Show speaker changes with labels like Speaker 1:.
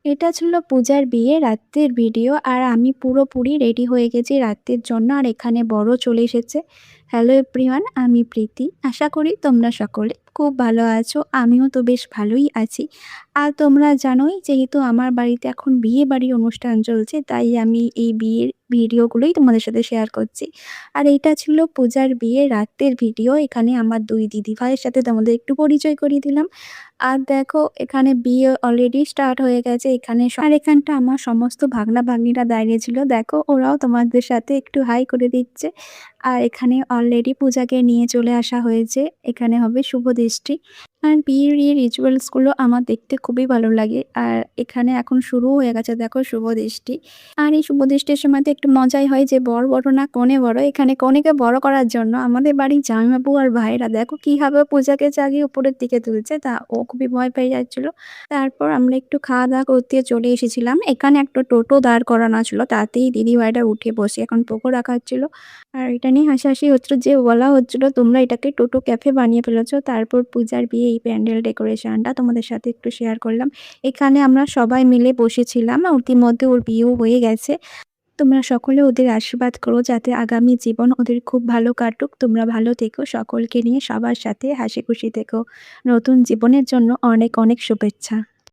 Speaker 1: এটা ছিল পূজার বিয়ে রাত্রের ভিডিও। আর আমি পুরোপুরি রেডি হয়ে গেছি রাত্রের জন্য। আর এখানে বরও চলে এসেছে। হ্যালো এভরিওয়ান, আমি প্রীতি। আশা করি তোমরা সকলে খুব ভালো আছো। আমিও তো বেশ ভালোই আছি। আর তোমরা জানোই যেহেতু আমার বাড়িতে এখন বিয়ে বাড়ির অনুষ্ঠান চলছে, তাই আমি এই বিয়ের ভিডিওগুলোই তোমাদের সাথে শেয়ার করছি। আর এইটা ছিল পূজার বিয়ে রাত্রের ভিডিও। এখানে আমার ২ দিদিভাইয়ের সাথে তোমাদের একটু পরিচয় করিয়ে দিলাম। আর দেখো এখানে বিয়ে অলরেডি স্টার্ট হয়ে গেছে। আর এখানটা আমার সমস্ত ভাগ্না-ভাগ্নিরা দাঁড়িয়ে ছিল। দেখো ওরাও তোমাদের সাথে একটু হাই করে দিচ্ছে। আর এখানে অলরেডি পূজাকে নিয়ে চলে আসা হয়েছে। এখানে হবে শুভ দৃষ্টি। আর বিয়ের এই রিচুয়ালস গুলো আমার দেখতে খুবই ভালো লাগে। আর এখানে এখন শুরুও হয়ে গেছে দেখো শুভ দৃষ্টি। আর এই শুভ দৃষ্টির সময় তো একটু মজাই হয় যে বর বড় না কনে বড়। এখানে কনেকে বড় করার জন্য আমাদের বাড়ির জামাইবাবু আর ভাইরা দেখো কিভাবে পূজাকে জাগিয়ে উপরের দিকে তুলছে। তা ও খুবই ভয় পেয়ে যাচ্ছিল। তারপর আমরা একটু খাওয়া-দাওয়া করতে চলে এসেছিলাম। এখানে একটা টোটো দাঁড় করানো ছিল। তাতেই দিদিভাইরা উঠে বসে এখন পকোড়া খাচ্ছিল। আর এটা নিয়ে হাসাহাসি হচ্ছিল যে বলা হচ্ছিল তোমরা এটাকে টোটো ক্যাফে বানিয়ে ফেলেছো। তারপর পূজার বিয়ে এই প্যান্ডেল ডেকোরেশনটা তোমাদের সাথে একটু শেয়ার করলাম। এখানে আমরা সবাই মিলে বসেছিলাম। ইতিমধ্যে ওর বিয়েও হয়ে গেছে। তোমরা সকলে ওদের আশীর্বাদ করো যাতে আগামী জীবন ওদের খুব ভালো কাটুক। তোমরা ভালো থেকো। সকলকে নিয়ে সবার সাথে হাসিখুশি থেকো। নতুন জীবনের জন্য অনেক অনেক শুভেচ্ছা।